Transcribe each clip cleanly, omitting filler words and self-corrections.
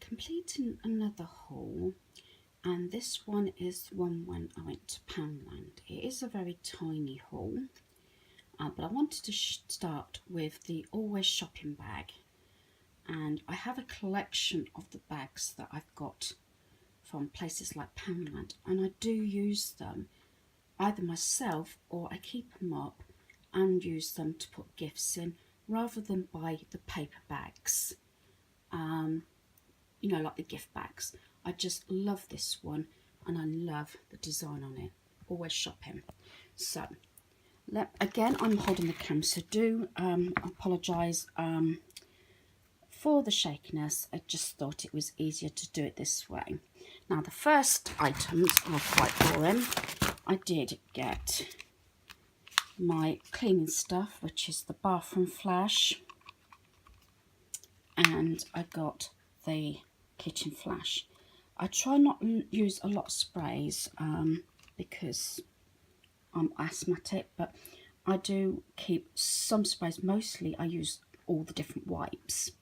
Completing another haul, and this one is one when I went to Poundland. It is a very tiny haul, but I wanted to start with the Always shopping bag, and I have a collection of the bags that I've got from places like Poundland, and I do use them either myself or I keep them up and use them to put gifts in rather than buy the paper bags. You know, like the gift bags. I just love this one and I love the design on it. Always shopping. So, again, I'm holding the camera, so do apologise for the shakiness. I just thought it was easier to do it this way. Now, the first items are quite boring. I did get my cleaning stuff, which is the bathroom flash, and I got the kitchen flash. I try not to use a lot of sprays because I'm asthmatic, but I do keep some sprays. Mostly I use all the different wipes.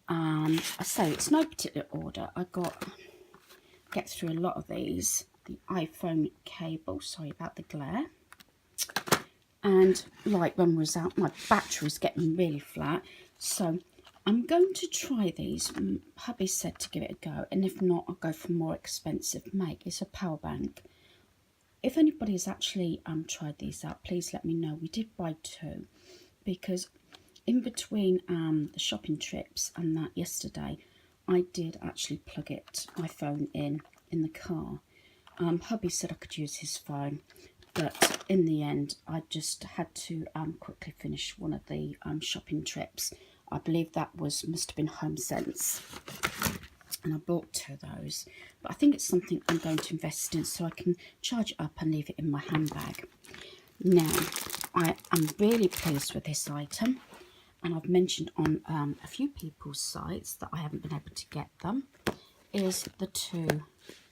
I say it's no particular order. I get through a lot of these. The iPhone cable, sorry about the glare. And like when we was out, my battery was getting really flat, so I'm going to try these. Hubby said to give it a go, and if not, I'll go for more expensive make. It's a power bank. if anybody's actually tried these out, please let me know. We did buy 2 because in between the shopping trips and that yesterday, I did actually plug my phone in the car. Hubby said I could use his phone, but in the end I just had to quickly finish one of the shopping trips. I believe that must have been Home Sense, and I bought 2 of those. But I think it's something I'm going to invest in so I can charge it up and leave it in my handbag. Now, I am really pleased with this item, and I've mentioned on a few people's sites that I haven't been able to get them, is the 2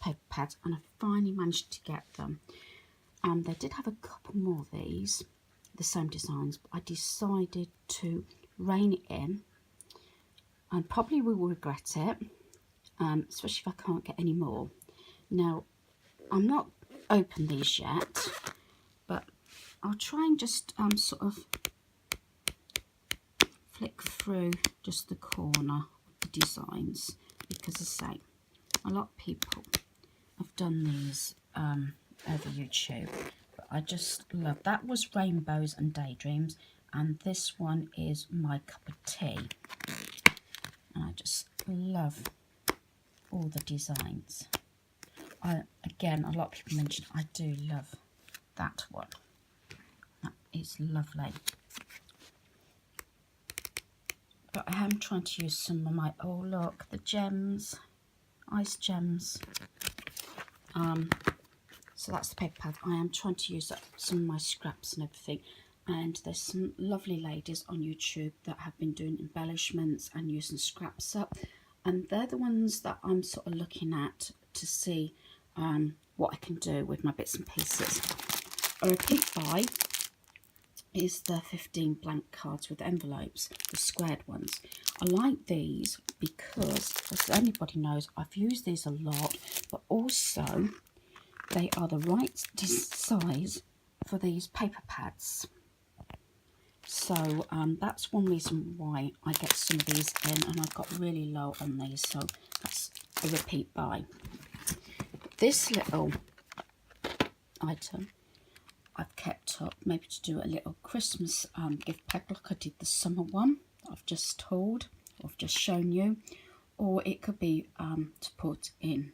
paper pads, and I finally managed to get them. They did have a couple more of these, the same designs, but I decided to rein it in, and probably will regret it, especially if I can't get any more. Now, I'm not open these yet, but I'll try and just sort of flick through just the corner of the designs, because as I say, a lot of people have done these over YouTube, but I just love that. Was Rainbows and Daydreams, and this one is My Cup of Tea, and I just love all the designs. Again, a lot of people mention I do love that one. That is lovely. But I am trying to use some of my, oh look, the gems, ice gems. So that's the paper pad. I am trying to use up some of my scraps and everything. And there's some lovely ladies on YouTube that have been doing embellishments and using scraps up. And they're the ones that I'm sort of looking at to see what I can do with my bits and pieces. A repeat buy is the 15 blank cards with envelopes, the squared ones. I like these because, as anybody knows, I've used these a lot, but also they are the right size for these paper pads. So that's one reason why I get some of these in, and I got really low on these, so that's a repeat buy. This little item I've kept up, maybe to do a little Christmas gift pack like I did the summer one I've just told, or I've just shown you, or it could be to put in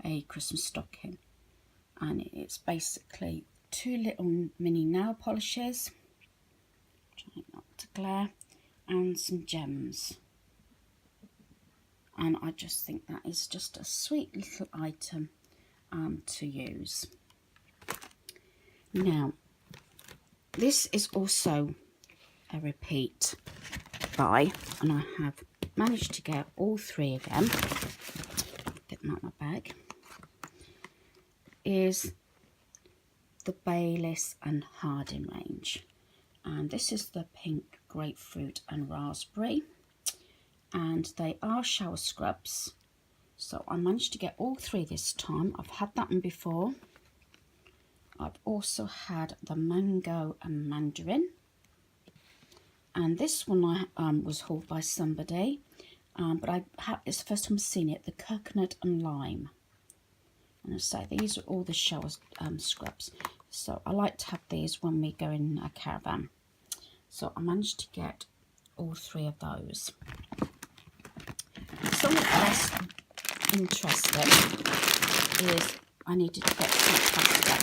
a Christmas stocking. And it's basically 2 little mini nail polishes, trying not to glare, and some gems. And I just think that is just a sweet little item to use. Now, this is also a repeat buy, and I have managed to get all 3 of them. Get them out of my bag. Is the Bayliss and Harding range, and this is the pink, grapefruit and raspberry, and they are shower scrubs. So I managed to get all 3 this time. I've had that one before. I've also had the mango and mandarin, and this one I was hauled by somebody, but it's the first time I've seen it, the coconut and lime. And I say these are all the shower scrubs, so I like to have these when we go in a caravan. So I managed to get all 3 of those. Something less interesting is I needed to get some pasta.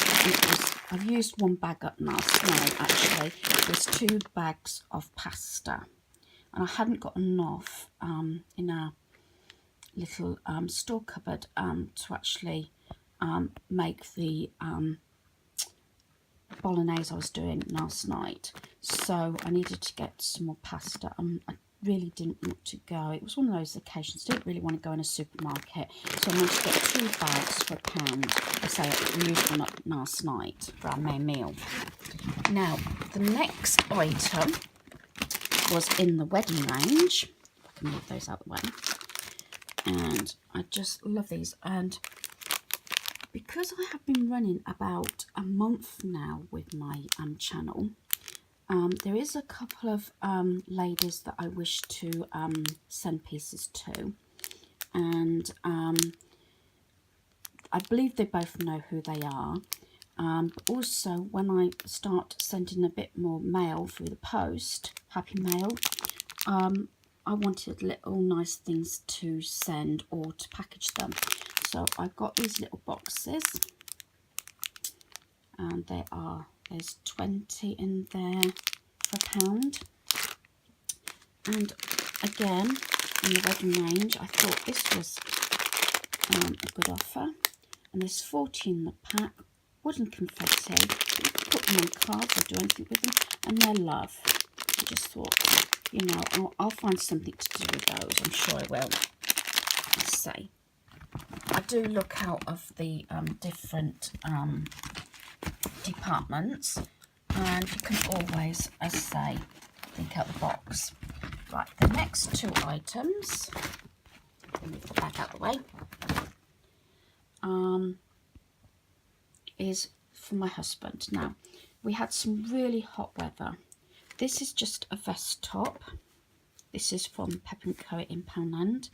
I've used 1 bag up last night actually. There's 2 bags of pasta, and I hadn't got enough in a little store cupboard to actually make the bolognese I was doing last night. So I needed to get some more pasta. I really didn't want to go. It was one of those occasions. I didn't really want to go in a supermarket. So I managed to get 2 bags for £1. I say we used one up last night for our main meal. Now, the next item was in the wedding range. If I can move those out of the way. And I just love these. And because I have been running about a month now with my channel, there is a couple of ladies that I wish to send pieces to, and I believe they both know who they are. But also when I start sending a bit more mail through the post, happy mail, I wanted little nice things to send or to package them. So I've got these little boxes, and there's 20 in there for £1. And again, in the wedding range, I thought this was a good offer. And there's 40 in the pack, wooden confetti. You can put them on cards or do anything with them, and they're love. I just thought, you know, I'll find something to do with those. I'm sure I will. Let's say I do look out of the different departments, and you can always, as I say, think out the box. Right, the next two items, let me move the bag out of the way, is for my husband. Now, we had some really hot weather. This is just a vest top. This is from Pep & Co in Poundland,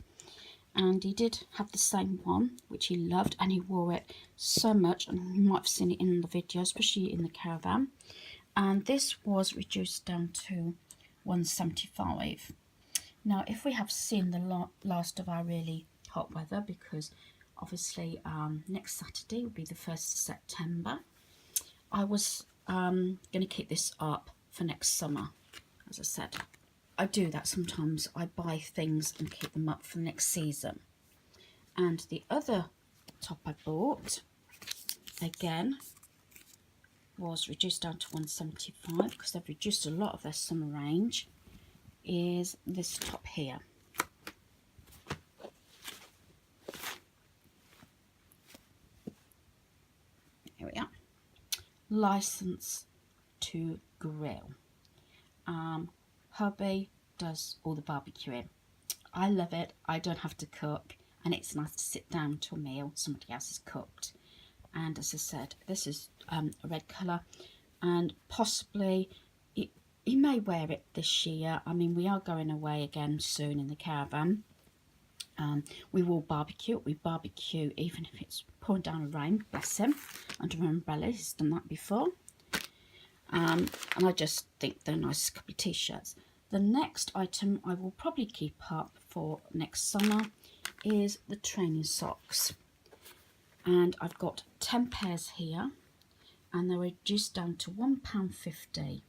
and he did have the same one, which he loved, and he wore it so much, and you might have seen it in the video, especially in the caravan. And this was reduced down to £1.75. Now, if we have seen the last of our really hot weather, because obviously next Saturday will be the 1st of September, I was going to keep this up for next summer. As I said, I do that sometimes. I buy things and keep them up for next season. And the other top I bought, again, was reduced down to £1.75 because they've reduced a lot of their summer range, is this top here. Here we are. License to grill. Hubby does all the barbecuing. I love it. I don't have to cook, and it's nice to sit down to a meal somebody else has cooked. And as I said, this is a red colour, and possibly he may wear it this year. I mean, we are going away again soon in the caravan. We will barbecue. We barbecue even if it's pouring down a rain, bless him, under an umbrella. He's done that before. And I just think they're nice couple of t-shirts. The next item I will probably keep up for next summer is the training socks. And I've got 10 pairs here, and they're reduced down to £1.50.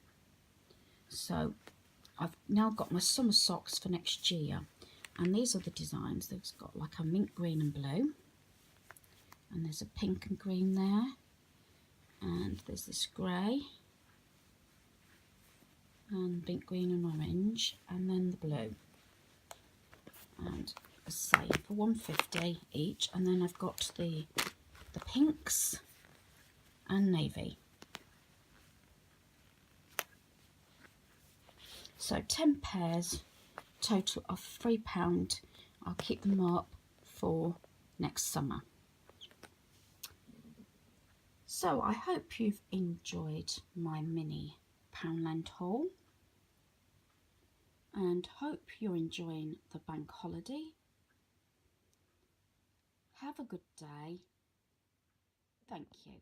So I've now got my summer socks for next year. And these are the designs. They've got like a mint green and blue. And there's a pink and green there. And there's this grey. And mint green and orange. And then the blue. And as I say, for £1.50 each. And then I've got the pinks and navy. So 10 pairs, total of £3. I'll keep them up for next summer. So I hope you've enjoyed my mini Poundland haul, and hope you're enjoying the bank holiday. Have a good day. Thank you.